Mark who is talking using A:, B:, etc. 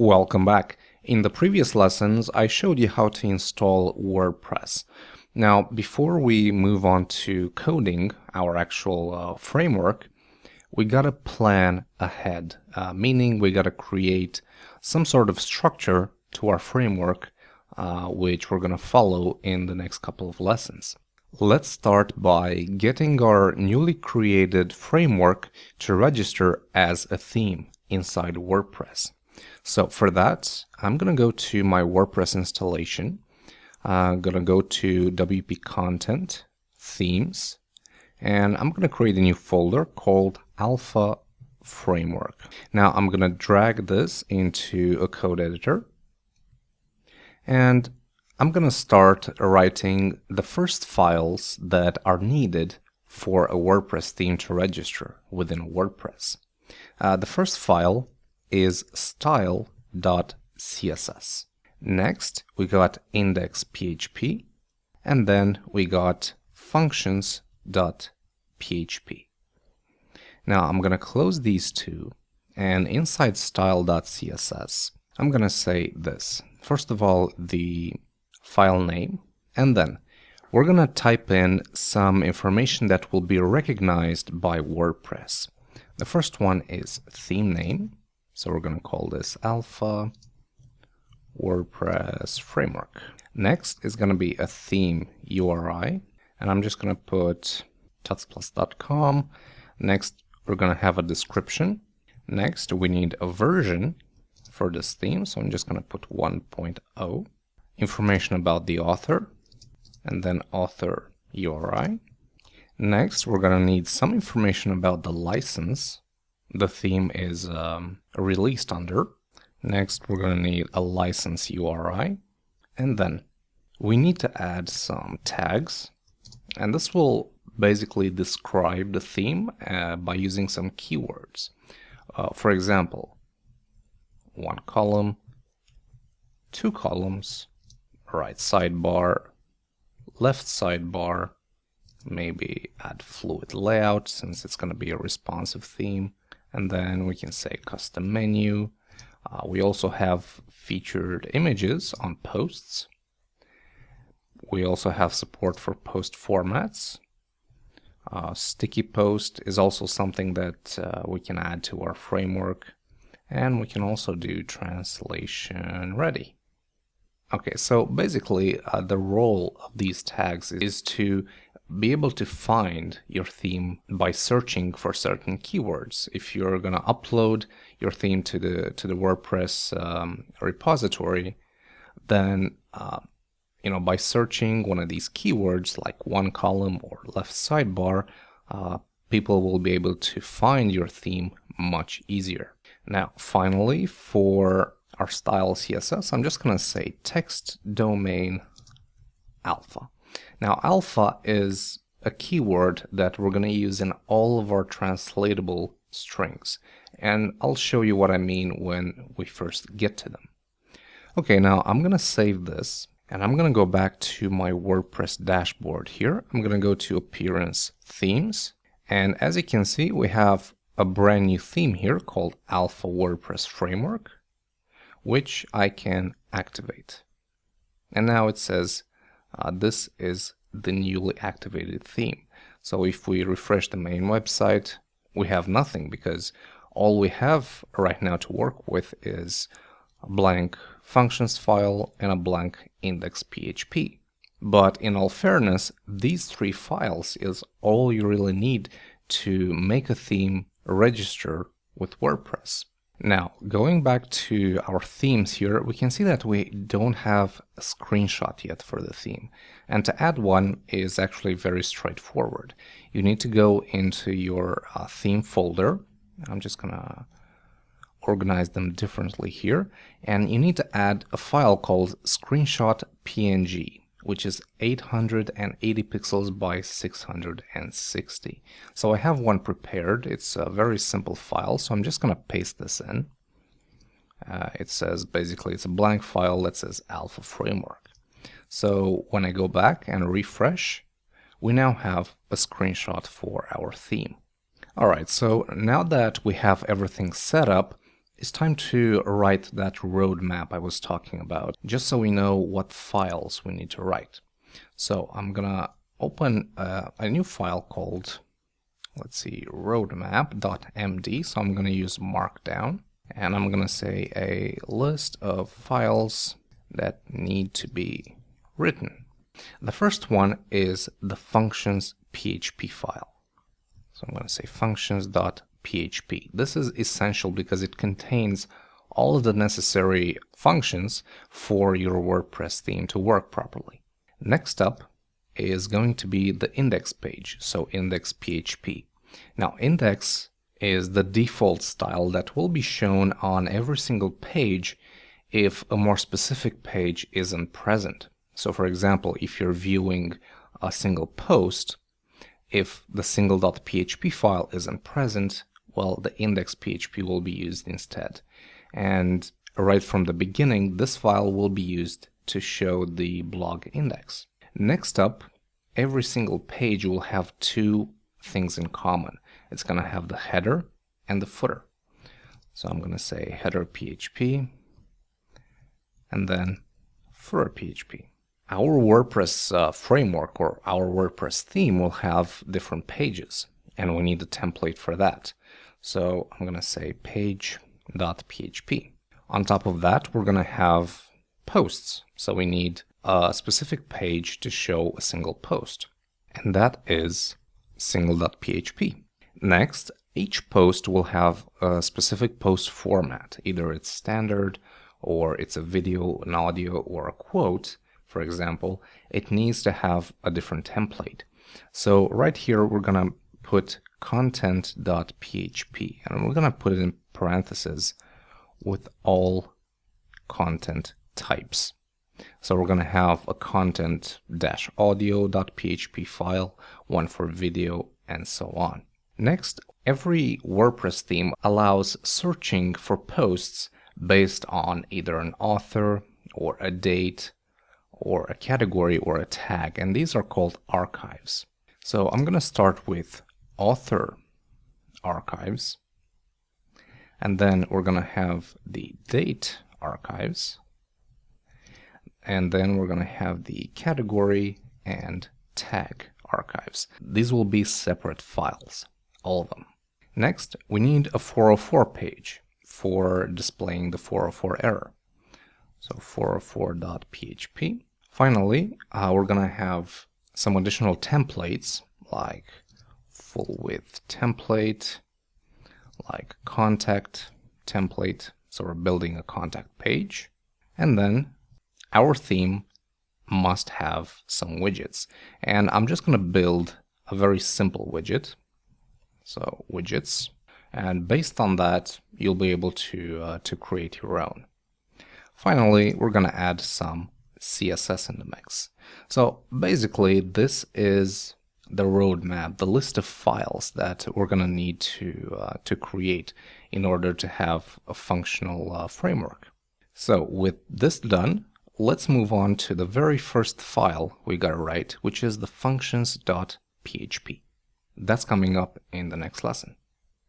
A: Welcome back. In the previous lessons, I showed you how to install WordPress. Now, before we move on to coding our actual framework, we gotta plan ahead, meaning we gotta create some sort of structure to our framework, which we're gonna follow in the next couple of lessons. Let's start by getting our newly created framework to register as a theme inside WordPress. So for that, I'm going to go to my WordPress installation. I'm going to go to WP Content, Themes, and I'm going to create a new folder called Alpha Framework. Now I'm going to drag this into a code editor, and I'm going to start writing the first files that are needed for a WordPress theme to register within WordPress. The first file is style.css. Next, we got index.php, and then we got functions.php. Now I'm going to close these two, and inside style.css, I'm going to say this. First of all, the file name, and then we're going to type in some information that will be recognized by WordPress. The first one is theme name, so we're going to call this Alpha WordPress Framework. Next is going to be a theme URI, and I'm just going to put tutsplus.com. Next, we're going to have a description. Next, we need a version for this theme, so I'm just going to put 1.0. Information about the author, and then author URI. Next, we're going to need some information about the license the theme is released under. Next, we're going to need a license URI. And then we need to add some tags. And this will basically describe the theme by using some keywords. For example, 1 column, 2 columns, right sidebar, left sidebar, maybe add fluid layout since it's going to be a responsive theme, and then we can say custom menu. We also have featured images on posts. We also have support for post formats. Sticky post is also something that we can add to our framework, and we can also do translation ready. Okay, so basically the role of these tags is to be able to find your theme by searching for certain keywords. If you're going to upload your theme to the WordPress repository, then by searching one of these keywords like 1 column or left sidebar, people will be able to find your theme much easier. Now, finally, for our style CSS, I'm just going to say text domain alpha. Now, alpha is a keyword that we're going to use in all of our translatable strings, and I'll show you what I mean when we first get to them. Okay, now I'm going to save this, and I'm going to go back to my WordPress dashboard here. I'm going to go to Appearance Themes, and as you can see, we have a brand new theme here called Alpha WordPress Framework, which I can activate. And now it says this is the newly activated theme. So if we refresh the main website, we have nothing because all we have right now to work with is a blank functions file and a blank index.php. But in all fairness, these 3 files is all you really need to make a theme register with WordPress. Now, going back to our themes here, we can see that we don't have a screenshot yet for the theme. And to add one is actually very straightforward. You need to go into your theme folder. I'm just going to organize them differently here. And you need to add a file called screenshot.png, which is 880 pixels by 660. So I have one prepared. It's a very simple file, so I'm just going to paste this in. It says basically it's a blank file that says Alpha Framework. So when I go back and refresh, we now have a screenshot for our theme. Alright, so now that we have everything set up, it's time to write that roadmap I was talking about, just so we know what files we need to write. So I'm gonna open a new file called, let's see, roadmap.md. So I'm gonna use Markdown, and I'm gonna say a list of files that need to be written. The first one is the functions PHP file. So I'm going to say functions.php. This is essential because it contains all of the necessary functions for your WordPress theme to work properly. Next up is going to be the index page, so index.php. Now, index is the default style that will be shown on every single page if a more specific page isn't present. So for example, if you're viewing a single post, if the single.php file isn't present, well, the index.php will be used instead. And right from the beginning, this file will be used to show the blog index. Next up, every single page will have two things in common. It's going to have the header and the footer. So I'm going to say header.php and then footer.php. Our WordPress framework or our WordPress theme will have different pages, and we need a template for that. So I'm going to say page.php. On top of that, we're going to have posts. So we need a specific page to show a single post, and that is single.php. Next, each post will have a specific post format. Either it's standard, or it's a video, an audio, or a quote. For example, it needs to have a different template. So right here, we're going to put content.php, and we're going to put it in parentheses with all content types. So we're going to have a content-audio.php file, one for video, and so on. Next, every WordPress theme allows searching for posts based on either an author or a date or a category or a tag, and these are called archives. So I'm going to start with author archives, and then we're going to have the date archives, and then we're going to have the category and tag archives. These will be separate files, all of them. Next, we need a 404 page for displaying the 404 error. So 404.php. Finally, we're going to have some additional templates like full width template, like contact template. So we're building a contact page. And then our theme must have some widgets. And I'm just going to build a very simple widget. So widgets. And based on that, you'll be able to create your own. Finally, we're going to add some CSS in the mix. So basically, this is the roadmap, the list of files that we're going to need to create in order to have a functional framework. So with this done, let's move on to the very first file we got to write, which is the functions.php. That's coming up in the next lesson.